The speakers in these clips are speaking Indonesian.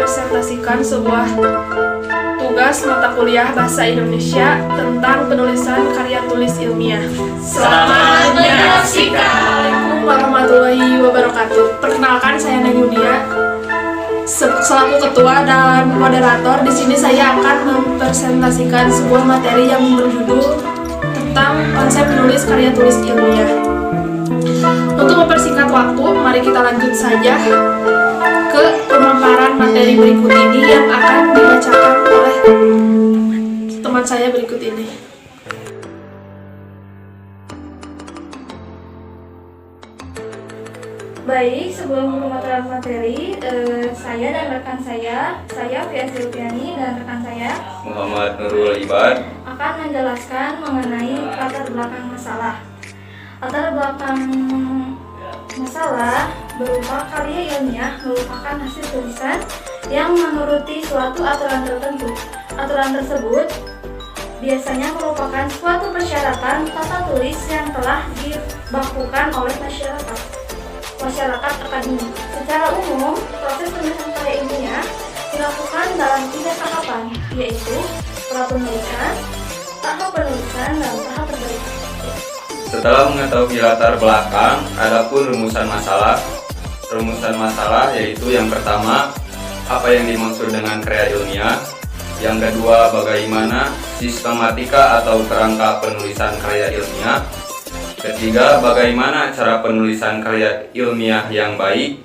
mempresentasikan sebuah tugas mata kuliah Bahasa Indonesia tentang penulisan karya tulis ilmiah. Selamat menyaksikan. Assalamualaikum warahmatullahi wabarakatuh. Perkenalkan, saya Nayudia selaku ketua dan moderator. Di sini saya akan mempresentasikan sebuah materi yang berjudul tentang konsep menulis karya tulis ilmiah. Untuk mempersingkat waktu, mari kita lanjut saja ke pemaparan materi berikut ini yang akan dibacakan oleh teman saya berikut ini. Baik, sebelum pemaparan materi, saya dan rekan saya Fia Silviani dan rekan saya Muhammad Nurul Ibad akan menjelaskan mengenai latar belakang masalah. Latar belakang masalah berupa karya ilmiah merupakan hasil tulisan yang menuruti suatu aturan tertentu. Aturan tersebut biasanya merupakan suatu persyaratan tata tulis yang telah dibakukan oleh masyarakat akademik. Secara umum, proses penulisan karya ilmiah dilakukan dalam 3 tahapan, yaitu pra-penulisan, tahap penulisan, dan tahap perbaikan. Setelah mengetahui latar belakang, adapun rumusan masalah. Rumusan masalah yaitu yang pertama, apa yang dimaksud dengan karya ilmiah. Yang kedua, bagaimana sistematika atau kerangka penulisan karya ilmiah. Ketiga, bagaimana cara penulisan karya ilmiah yang baik.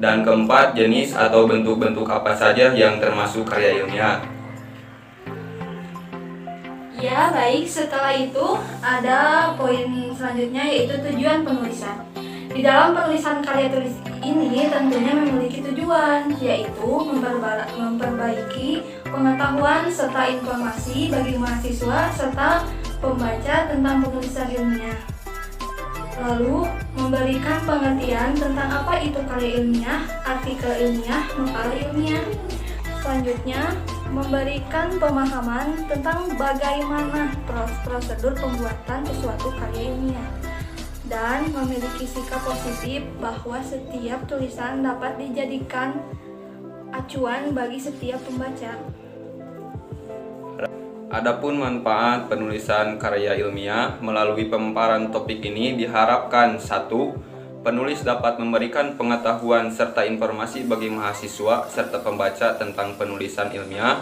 Dan keempat, jenis atau bentuk-bentuk apa saja yang termasuk karya ilmiah. Ya, baik. Setelah itu ada poin selanjutnya, yaitu tujuan penulisan. Di dalam penulisan karya tulis ini tentunya memiliki tujuan, yaitu memperbaiki pengetahuan serta informasi bagi mahasiswa serta pembaca tentang penulisan ilmiah. Lalu, memberikan pengertian tentang apa itu karya ilmiah, artikel ilmiah, makalah ilmiah. Selanjutnya, memberikan pemahaman tentang bagaimana prosedur pembuatan sesuatu karya ilmiah dan memiliki sikap positif bahwa setiap tulisan dapat dijadikan acuan bagi setiap pembaca. Adapun manfaat penulisan karya ilmiah melalui pemaparan topik ini diharapkan: 1. Penulis dapat memberikan pengetahuan serta informasi bagi mahasiswa serta pembaca tentang penulisan ilmiah.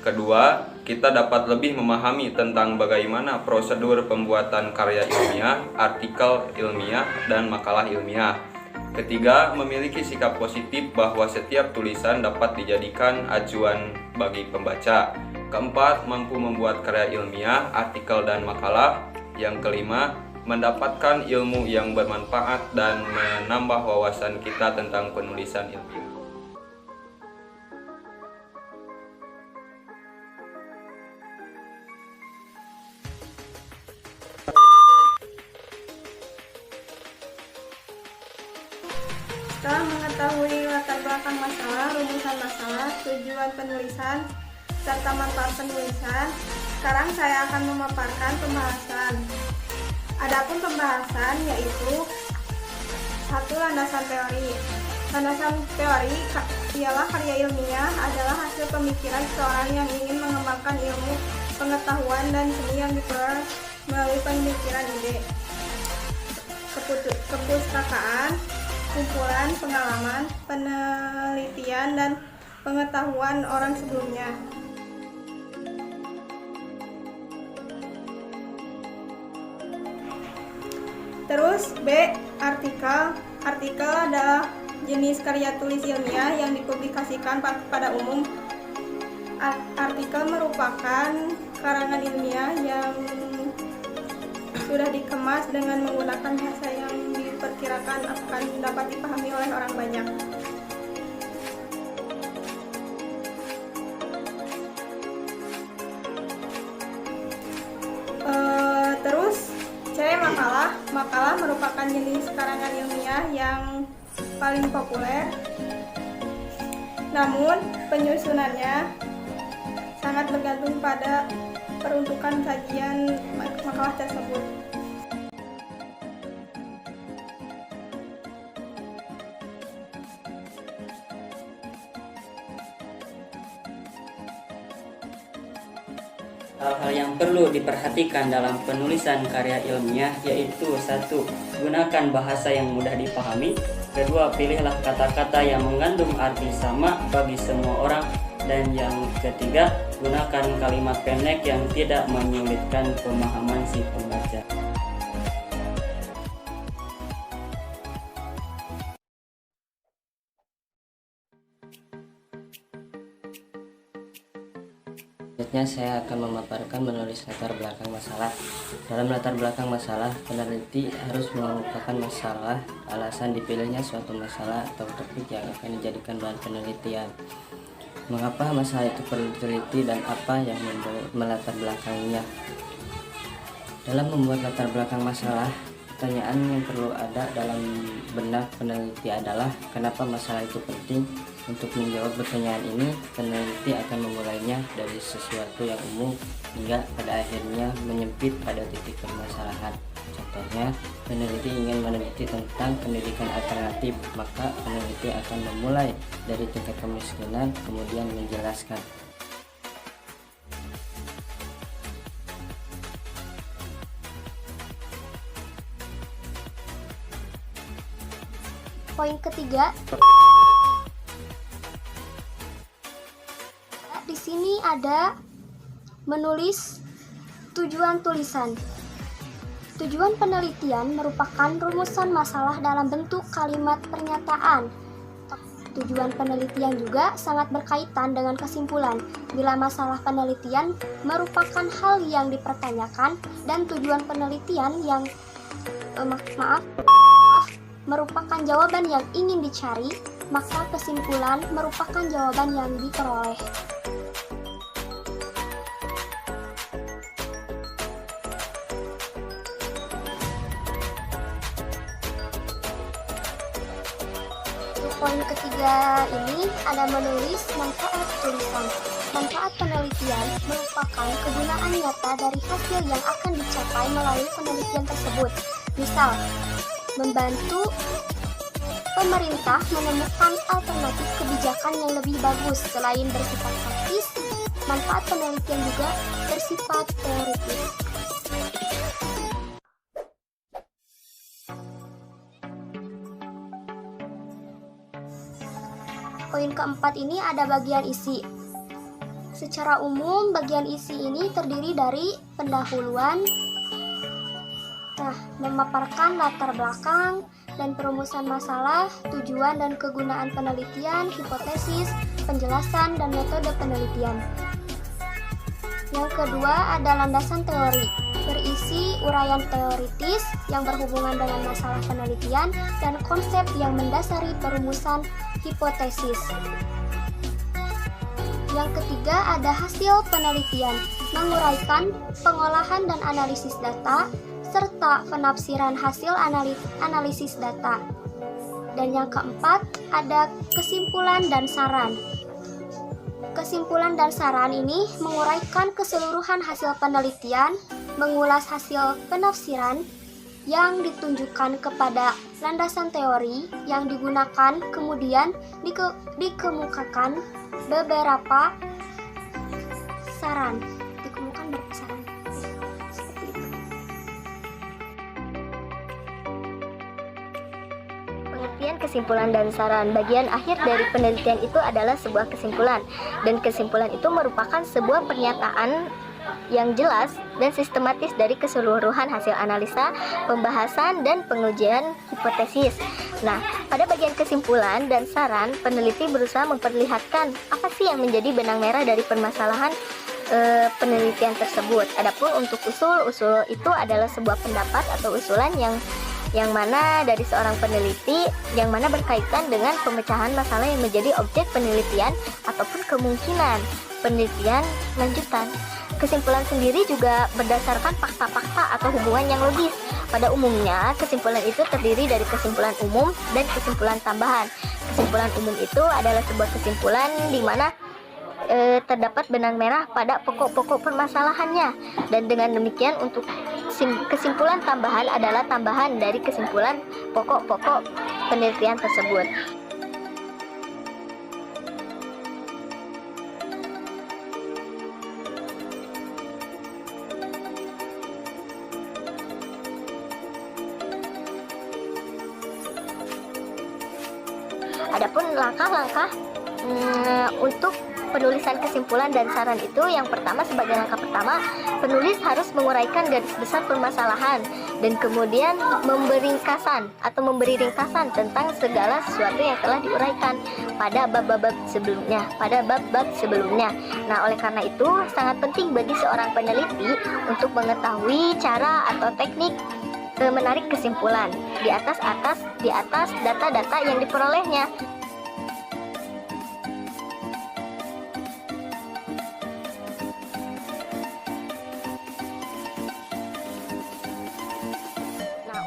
Kedua, kita dapat lebih memahami tentang bagaimana prosedur pembuatan karya ilmiah, artikel ilmiah, dan makalah ilmiah. Ketiga, memiliki sikap positif bahwa setiap tulisan dapat dijadikan acuan bagi pembaca. Keempat, mampu membuat karya ilmiah, artikel, dan makalah. Yang kelima, mendapatkan ilmu yang bermanfaat dan menambah wawasan kita tentang penulisan ilmiah. Setelah mengetahui latar belakang masalah, rumusan masalah, tujuan penulisan, serta manfaat penulisan, sekarang saya akan memaparkan pembahasan. Adapun pembahasan yaitu 1. Landasan teori. Landasan teori ialah karya ilmiah adalah hasil pemikiran seseorang yang ingin mengembangkan ilmu, pengetahuan, dan seni yang diperoleh melalui pemikiran ide, kepustakaan, kumpulan pengalaman, penelitian, dan pengetahuan orang sebelumnya. Terus B. Artikel. Artikel adalah jenis karya tulis ilmiah yang dipublikasikan pada umum. Artikel merupakan karangan ilmiah yang sudah dikemas dengan menggunakan bahasa yang diperkirakan akan dapat dipahami oleh orang banyak. Terus C. Makalah. Makalah merupakan jenis karangan ilmiah yang paling populer. Namun, penyusunannya sangat bergantung pada peruntukan sajian makalah tersebut. Hal-hal yang perlu diperhatikan dalam penulisan karya ilmiah yaitu 1. Gunakan bahasa yang mudah dipahami. 2. Pilihlah kata-kata yang mengandung arti sama bagi semua orang. Dan yang ketiga, gunakan kalimat pendek yang tidak menyulitkan pemahaman si pembaca. Selanjutnya saya akan memaparkan menulis latar belakang masalah. Dalam latar belakang masalah, peneliti harus mengungkapkan masalah, alasan dipilihnya suatu masalah atau topik yang akan dijadikan bahan penelitian. Mengapa masalah itu perlu diteliti dan apa yang melatar belakangnya. Dalam membuat latar belakang masalah, pertanyaan yang perlu ada dalam benak peneliti adalah kenapa masalah itu penting. Untuk menjawab pertanyaan ini, peneliti akan memulainya dari sesuatu yang umum hingga pada akhirnya menyempit pada titik permasalahan. Contohnya, peneliti ingin meneliti tentang pendidikan alternatif, maka peneliti akan memulai dari tingkat kemiskinan, kemudian menjelaskan. Poin ketiga, di sini ada menulis tujuan tulisan. Tujuan penelitian merupakan rumusan masalah dalam bentuk kalimat pernyataan. Tujuan penelitian juga sangat berkaitan dengan kesimpulan. Bila masalah penelitian merupakan hal yang dipertanyakan dan tujuan penelitian yang merupakan jawaban yang ingin dicari, maka kesimpulan merupakan jawaban yang diperoleh. Poin ketiga ini ada menulis manfaat tulisan. Manfaat penelitian merupakan kegunaan nyata dari hasil yang akan dicapai melalui penelitian tersebut. Misal, membantu pemerintah menemukan alternatif kebijakan yang lebih bagus. Selain bersifat praktis, manfaat penelitian juga bersifat teoritis. Poin keempat ini ada bagian isi. Secara umum, bagian isi ini terdiri dari pendahuluan, memaparkan latar belakang dan perumusan masalah, tujuan dan kegunaan penelitian, hipotesis, penjelasan, dan metode penelitian. Yang kedua ada landasan teori, berisi uraian teoritis yang berhubungan dengan masalah penelitian dan konsep yang mendasari perumusan hipotesis. Yang ketiga ada hasil penelitian, menguraikan pengolahan dan analisis data, serta penafsiran hasil analisis data. Dan yang keempat ada kesimpulan dan saran. Kesimpulan dan saran ini menguraikan keseluruhan hasil penelitian, mengulas hasil penafsiran yang ditunjukkan kepada landasan teori yang digunakan, kemudian dikemukakan beberapa saran. Pengertian kesimpulan dan saran. Bagian akhir dari penelitian itu adalah sebuah kesimpulan, dan kesimpulan itu merupakan sebuah pernyataan yang jelas dan sistematis dari keseluruhan hasil analisa, pembahasan, dan pengujian hipotesis. Nah, pada bagian kesimpulan dan saran, peneliti berusaha memperlihatkan apa sih yang menjadi benang merah dari permasalahan penelitian tersebut. Adapun untuk usul itu adalah sebuah pendapat atau usulan yang mana dari seorang peneliti yang mana berkaitan dengan pemecahan masalah yang menjadi objek penelitian ataupun kemungkinan penelitian lanjutan. Kesimpulan sendiri juga berdasarkan fakta-fakta atau hubungan yang logis. Pada umumnya, kesimpulan itu terdiri dari kesimpulan umum dan kesimpulan tambahan. Kesimpulan umum itu adalah sebuah kesimpulan di mana terdapat benang merah pada pokok-pokok permasalahannya. Dan dengan demikian untuk kesimpulan tambahan adalah tambahan dari kesimpulan pokok-pokok penelitian tersebut. kemudian langkah-langkah untuk penulisan kesimpulan dan saran itu, yang pertama, sebagai langkah pertama, penulis harus menguraikan garis besar permasalahan dan kemudian memberi ringkasan tentang segala sesuatu yang telah diuraikan pada bab-bab sebelumnya. Nah, oleh karena itu sangat penting bagi seorang peneliti untuk mengetahui cara atau teknik menarik kesimpulan di atas data-data yang diperolehnya.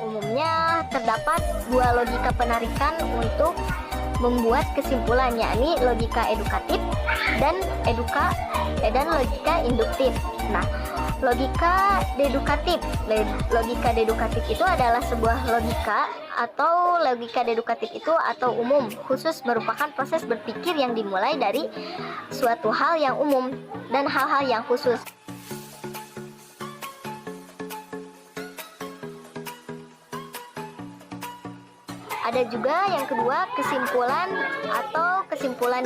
Umumnya terdapat dua logika penarikan untuk membuat kesimpulan, yakni logika edukatif dan logika induktif. Nah, logika dedukatif itu adalah sebuah logika atau umum, khusus merupakan proses berpikir yang dimulai dari suatu hal yang umum dan hal-hal yang khusus. Ada juga yang kedua, kesimpulan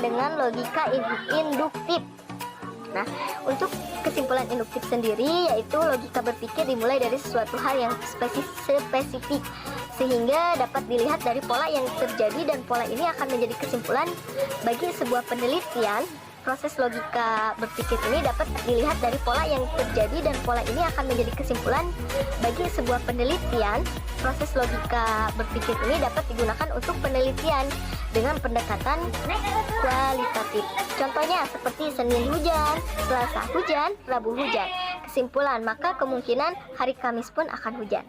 dengan logika induktif. Nah, untuk kesimpulan induktif sendiri yaitu logika berpikir dimulai dari sesuatu hal yang spesifik sehingga dapat dilihat dari pola yang terjadi, dan pola ini akan menjadi kesimpulan bagi sebuah penelitian. Proses logika berpikir ini dapat dilihat dari pola yang terjadi dan pola ini akan menjadi kesimpulan bagi sebuah penelitian. Proses logika berpikir ini dapat digunakan untuk penelitian dengan pendekatan kualitatif. Contohnya seperti Senin hujan, Selasa hujan, Rabu hujan. Kesimpulan, maka kemungkinan hari Kamis pun akan hujan.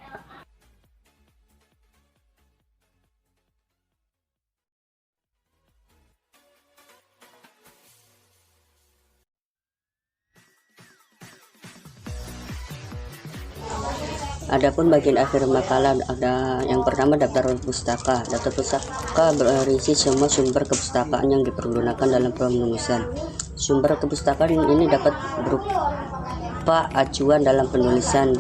Adapun bagian akhir makalah ada yang pertama, daftar pustaka. Daftar pustaka berisi semua sumber kepustakaan yang dipergunakan dalam penulisan. Sumber kepustakaan ini dapat berupa acuan dalam penulisan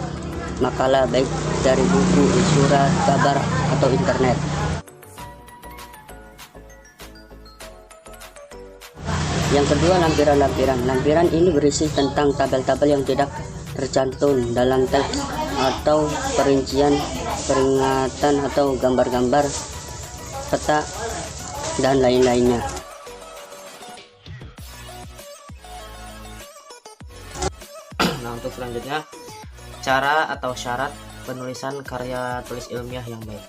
makalah, baik dari buku, surat, kabar, atau internet. Yang kedua, lampiran. Lampiran ini berisi tentang tabel-tabel yang tidak tercantum dalam teks atau perincian, peringatan atau gambar-gambar, peta, dan lain-lainnya. Nah, untuk selanjutnya, cara atau syarat penulisan karya tulis ilmiah yang baik.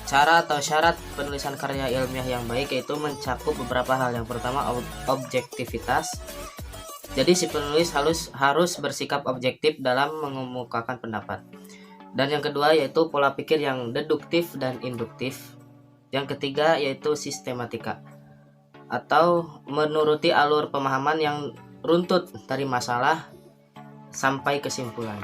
Cara atau syarat penulisan karya ilmiah yang baik yaitu mencakup beberapa hal. Yang pertama, objektivitas. Jadi si penulis harus bersikap objektif dalam mengemukakan pendapat. Dan yang kedua yaitu pola pikir yang deduktif dan induktif. Yang ketiga yaitu sistematika, atau menuruti alur pemahaman yang runtut dari masalah sampai kesimpulan.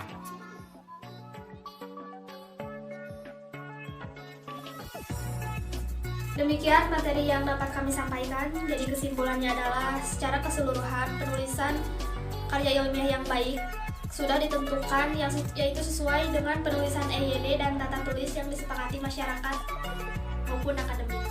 Demikian materi yang dapat kami sampaikan. Jadi kesimpulannya adalah secara keseluruhan penulisan karya ilmiah yang baik sudah ditentukan, yaitu sesuai dengan penulisan EYD dan tata tulis yang disepakati masyarakat maupun akademik.